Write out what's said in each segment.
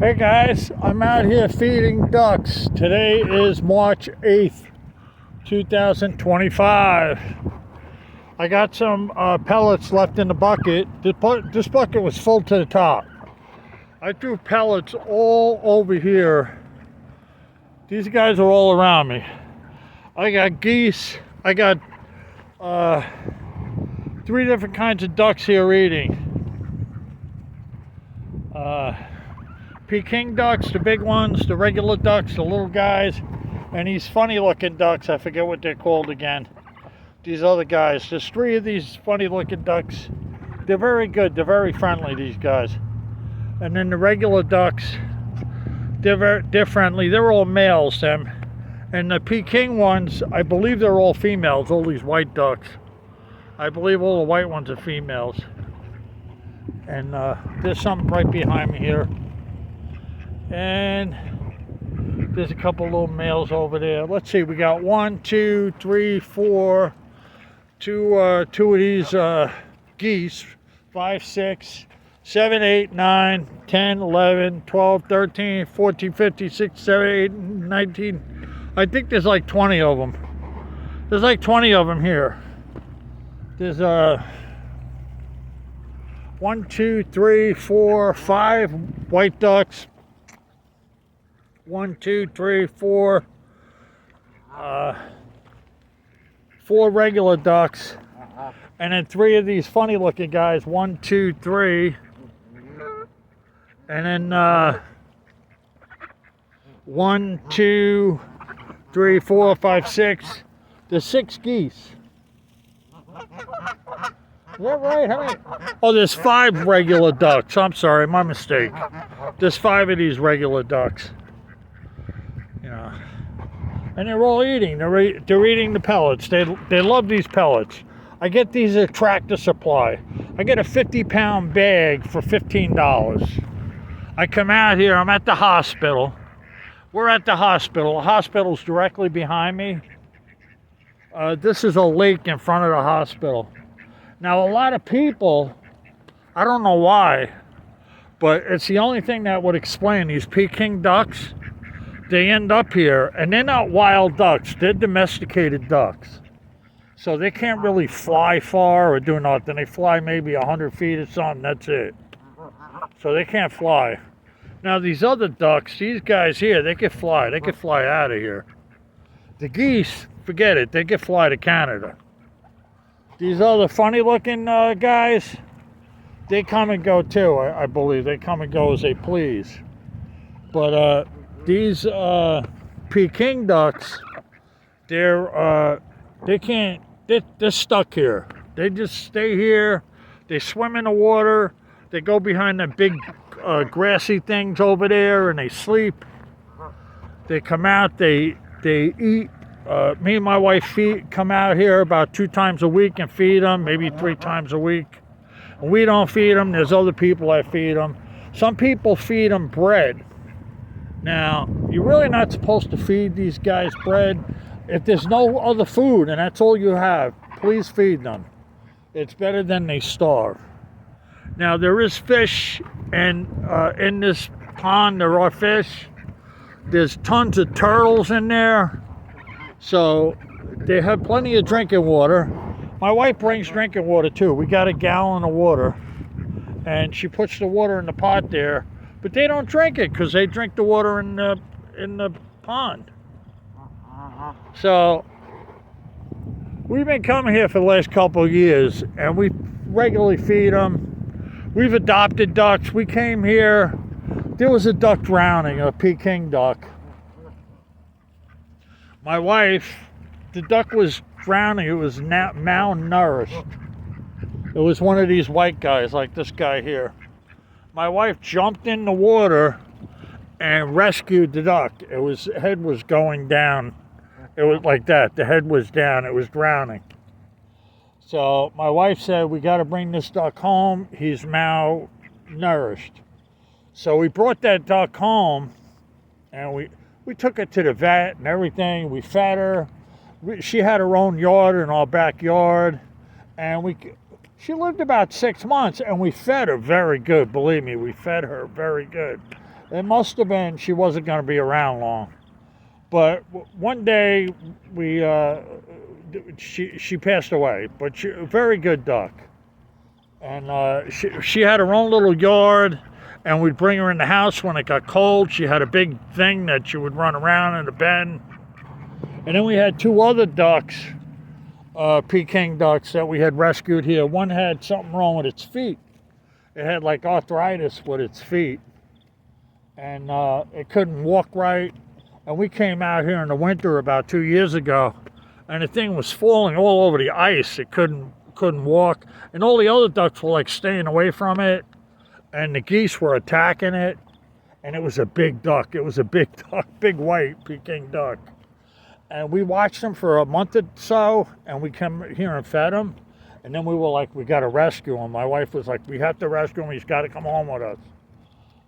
Hey guys, I'm out here feeding ducks. Today is March 8th, 2025. I got some pellets left in the bucket. This bucket was full to the top. I threw pellets all over here. These guys are all around me. I got geese. I got 3 different kinds of ducks here eating. Peking ducks, the big ones, the regular ducks, the little guys, and these funny looking ducks, I forget what they're called again. These other guys, there's 3 of these funny looking ducks. They're very good, they're very friendly, these guys. And then the regular ducks, they're friendly, they're all males, them. And the Peking ones, I believe they're all females, all these white ducks. I believe all the white ones are females. And there's something right behind me here. And there's a couple little males over there. Let's see, we got 1, 2, 3, 4, two of these geese, 5, 6, 7, 8, 9, 10, 11, 12, 13, 14, 15, 16, 17, 18, 19. I think there's like 20 of them. There's like 20 of them here. There's 1, 2, 3, 4, 5 white ducks. 1, 2, 3, 4. 4 regular ducks. And then 3 of these funny looking guys. 1, 2, 3. And then 1, 2, 3, 4, 5, 6. There's 6 geese. Is that right? How many? Oh, there's 5 regular ducks. I'm sorry, my mistake. There's 5 of these regular ducks. You know, and they're all eating. They're eating the pellets. They love these pellets. I get these at Tractor Supply. I get a 50-pound bag for $15. I come out here. I'm at the hospital. We're at the hospital. The hospital's directly behind me. This is a lake in front of the hospital. Now, a lot of people, I don't know why, but it's the only thing that would explain these Peking ducks. They end up here, and they're not wild ducks. They're domesticated ducks. So they can't really fly far or do nothing. They fly maybe 100 feet or something, that's it. So they can't fly. Now, these other ducks, these guys here, they can fly. They can fly out of here. The geese, forget it. They can fly to Canada. These other funny-looking guys, they come and go too, I believe. They come and go as they please. But these Peking ducks, they're stuck here. They just stay here. They swim in the water. They go behind the big grassy things over there, and they sleep. They come out. They eat. Me and my wife come out here about 2 times a week and feed them, maybe 3 times a week. And we don't feed them. There's other people that feed them. Some people feed them bread. Now, you're really not supposed to feed these guys bread. If there's no other food and that's all you have, please feed them. It's better than they starve. Now, there is fish, and in this pond there are fish. There's tons of turtles in there. So they have plenty of drinking water. My wife brings drinking water too. We got a gallon of water, and she puts the water in the pot there. But they don't drink it because they drink the water in the pond. So we've been coming here for the last couple of years, and we regularly feed them. We've adopted ducks. We came here. There was a duck drowning, a Peking duck. My wife, the duck was drowning. It was malnourished. It was one of these white guys, like this guy here. My wife jumped in the water and rescued the duck. Head was going down. It was like that. The head was down. It was drowning. So my wife said, we got to bring this duck home. He's malnourished. So we brought that duck home, and we took it to the vet and everything. We fed her. She had her own yard in our backyard, and she lived about 6 months, and we fed her very good. Believe me, we fed her very good. It must have been she wasn't going to be around long. But one day she passed away. But she a very good duck, and she had her own little yard, and we'd bring her in the house when it got cold. She had a big thing that she would run around in the bend. And then we had two other ducks, Peking ducks that we had rescued here. One had something wrong with its feet. It had like arthritis with its feet, and it couldn't walk right. And we came out here in the winter about 2 years ago, and the thing was falling all over the ice. It couldn't walk, and all the other ducks were like staying away from it, and the geese were attacking it. And it was a big duck. It was a big duck, big white Peking duck. And we watched him for a month or so, and we came here and fed him. And then we were like, we got to rescue him. My wife was like, we have to rescue him. He's got to come home with us.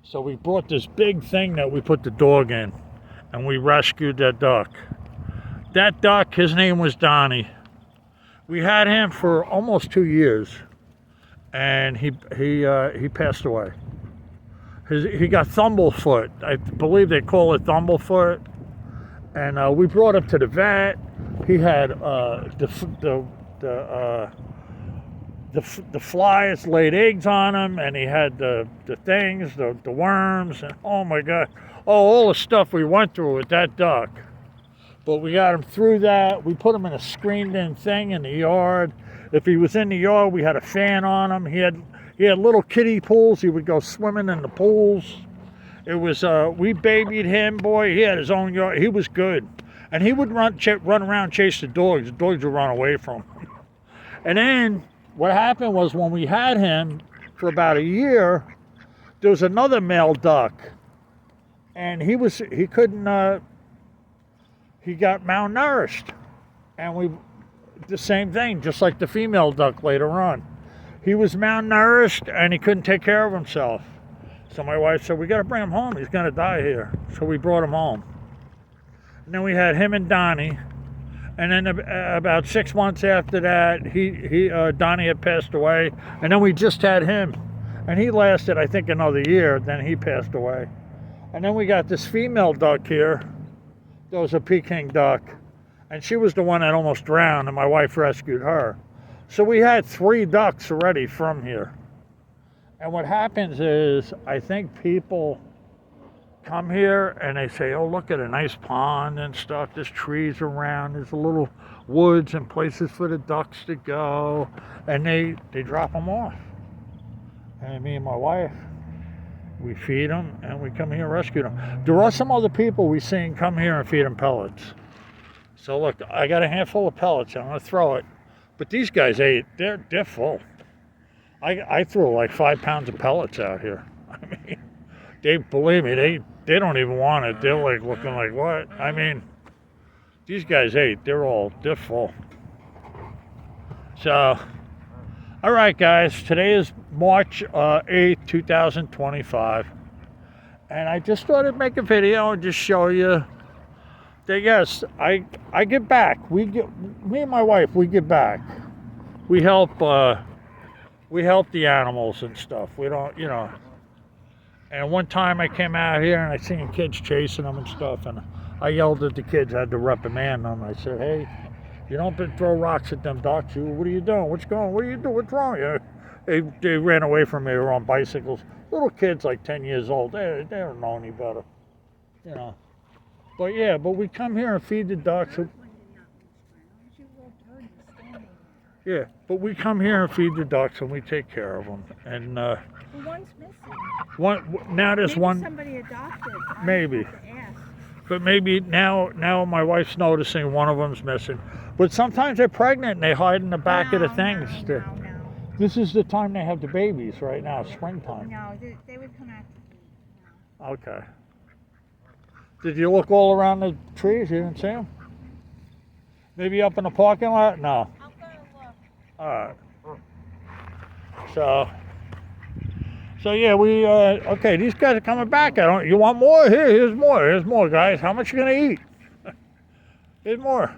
So we brought this big thing that we put the dog in, and we rescued that duck. That duck, his name was Donnie. We had him for almost 2 years, and he passed away. He got thumblefoot. I believe they call it thumblefoot. And we brought him to the vet. He had the flies laid eggs on him, and he had the things, the worms, and oh my God, all the stuff we went through with that duck. But we got him through that. We put him in a screened-in thing in the yard. If he was in the yard, we had a fan on him. He had little kiddie pools. He would go swimming in the pools. It was we babied him, boy. He had his own yard. He was good, and he would run around, chase the dogs. The dogs would run away from him. And then what happened was when we had him for about a year, there was another male duck, and he couldn't. He got malnourished, and the same thing, just like the female duck later on. He was malnourished, and he couldn't take care of himself. So my wife said, we got to bring him home. He's going to die here. So we brought him home. And then we had him and Donnie. And then about 6 months after that, Donnie had passed away. And then we just had him. And he lasted, I think, another year. Then he passed away. And then we got this female duck here. There was a Peking duck. And she was the one that almost drowned, and my wife rescued her. So we had 3 ducks already from here. And what happens is, I think people come here and they say, oh, look at a nice pond and stuff. There's trees around. There's a little woods and places for the ducks to go. And they drop them off. And me and my wife, we feed them, and we come here and rescue them. There are some other people we seen come here and feed them pellets. So look, I got a handful of pellets. I'm going to throw it. But these guys ate. They're full. I threw like 5 pounds of pellets out here. I mean, believe me, they don't even want it. They're like looking like, what? I mean, these guys ate. They're full. So, all right, guys. Today is March 8th, 2025. And I just thought I'd make a video and just show you that, yes, I give back. Me and my wife, we give back. We help the animals and stuff. We don't, And one time I came out here and I seen kids chasing them and stuff, and I yelled at the kids. I had to reprimand them. I said, hey, you don't throw rocks at them ducks. What are you doing? What are you doing? What's wrong? They ran away from me. They were on bicycles. Little kids like 10 years old. They don't know any better. But yeah, but we come here and feed the ducks. Yeah, but we come here and feed the ducks, and we take care of them. And one's missing. Now there's maybe one. Somebody adopted. Maybe. But maybe now my wife's noticing one of them's missing. But sometimes they're pregnant and they hide in the back of the things. No. This is the time they have the babies right now, springtime. No, they would come out to eat. No. Okay. Did you look all around the trees? You didn't see them? Maybe up in the parking lot? No. I'll go look. All right. So yeah, okay, these guys are coming back. You want more? Here's more, guys. How much you gonna eat? Here's more.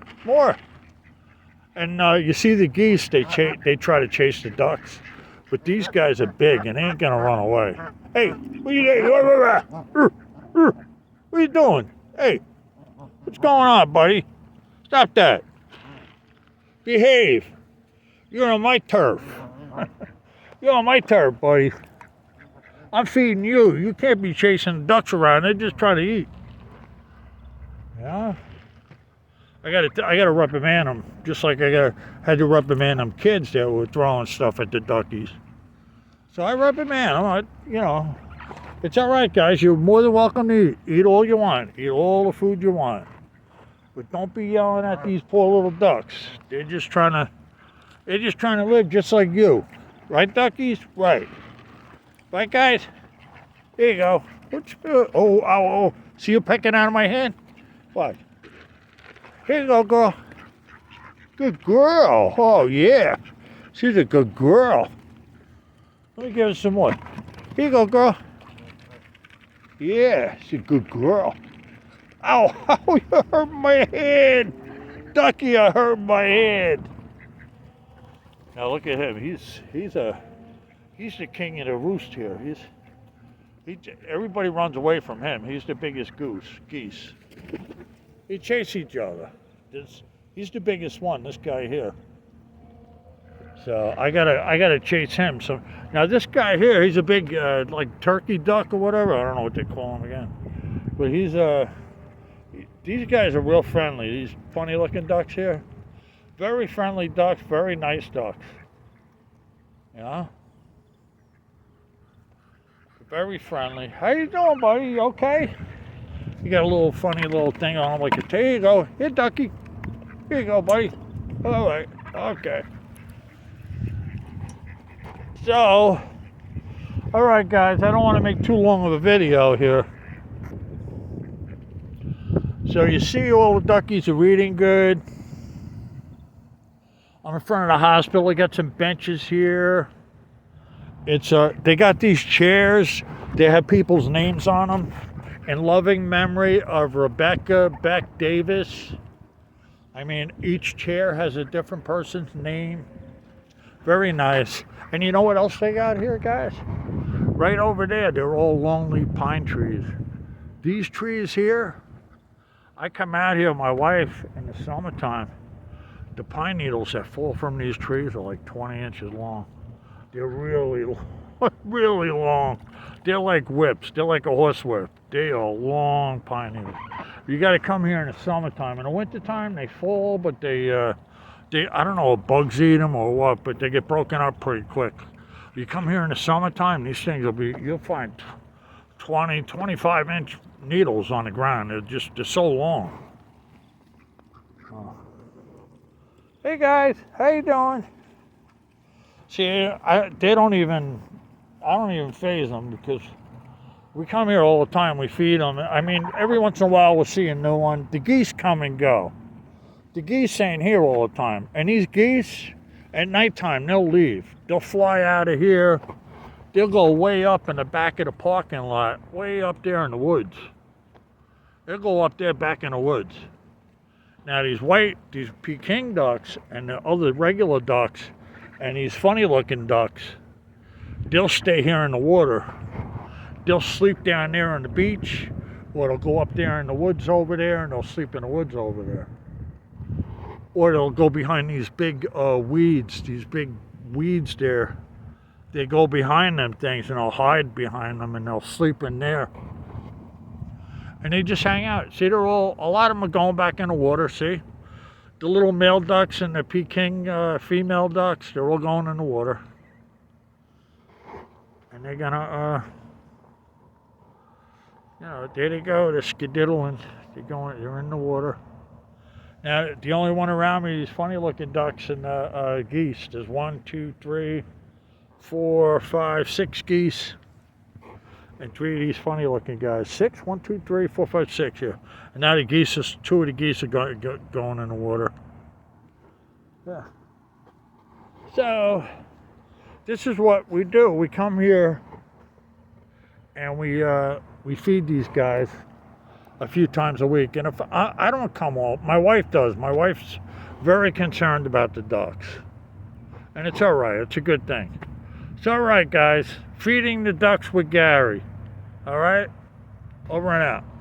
And you see the geese, they try to chase the ducks. But these guys are big and they ain't gonna run away. Hey, what are you doing? Hey, what's going on, buddy? Stop that. Behave. You're on my turf. You're on my turf, buddy. I'm feeding you. You can't be chasing ducks around. They're just trying to eat. Yeah. I gotta reprimand them, just like I had to reprimand them kids that were throwing stuff at the duckies. So I reprimand them. It's all right, guys. You're more than welcome to eat all you want. Eat all the food you want. But don't be yelling at these poor little ducks. They're just trying to live just like you. Right, duckies? Right. Right, guys? There you go. Oh. See you pecking out of my hand? What? Here you go, girl. Good girl. Oh, yeah. She's a good girl. Let me give her some more. Here you go, girl. Yeah, she's a good girl. Ow, you hurt my hand. Ducky, I hurt my hand. Now look at him. He's the king of the roost here. Everybody runs away from him. He's the biggest geese. They chase each other. He's the biggest one, this guy here. So I gotta chase him. So now this guy here, he's a big like turkey duck or whatever. I don't know what they call him again. But these guys are real friendly. These funny looking ducks here. Very friendly ducks, very nice ducks. Yeah. Very friendly. How you doing, buddy? You okay? You got a little funny little thing on him like a tail. Here you go. Here, ducky. Here you go, buddy. All right. Okay. So, all right, guys. I don't want to make too long of a video here. So you see all the duckies are eating good. I'm in front of the hospital. They got some benches here. They got these chairs. They have people's names on them. In loving memory of Rebecca Beck Davis. I mean, each chair has a different person's name. Very nice. And you know what else they got here, guys? Right over there, they're all longleaf pine trees. These trees here, I come out here with my wife in the summertime. The pine needles that fall from these trees are like 20 inches long. They're really long. They're like whips. They're like a horse whip. They are long pine needles. You got to come here in the summertime. In the wintertime, they fall, but they I don't know if bugs eat them or what, but they get broken up pretty quick. You come here in the summertime, these things you'll find 20, 25-inch needles on the ground. They're so long. Oh. Hey guys, how you doing? See, I don't even faze them because we come here all the time. We feed them. I mean, every once in a while we'll see a new one. The geese come and go. The geese ain't here all the time. And these geese, at nighttime, they'll leave. They'll fly out of here. They'll go way up in the back of the parking lot, way up there in the woods. They'll go up there back in the woods. Now these Peking ducks and the other regular ducks and these funny looking ducks, they'll stay here in the water. They'll sleep down there on the beach, or they'll go up there in the woods over there and they'll sleep in the woods over there. Or they'll go behind these big weeds there. They go behind them things and they'll hide behind them and they'll sleep in there. And they just hang out. See, a lot of them are going back in the water, see? The little male ducks and the Peking female ducks, they're all going in the water. And they're gonna, there they go, they're skedaddling. They're in the water. Now, the only one around me is funny looking ducks and geese. There's 1, 2, 3, 4, 5, 6 geese. And 3 of these funny looking guys. 6, 1, 2, 3, 4, 5, 6 here. And now 2 of the geese are going in the water. Yeah. So, this is what we do. We come here and we feed these guys a few times a week. And if I don't come all, my wife does. My wife's very concerned about the ducks. And it's all right. It's a good thing. It's all right, guys. Feeding the ducks with Gary. All right? Over and out.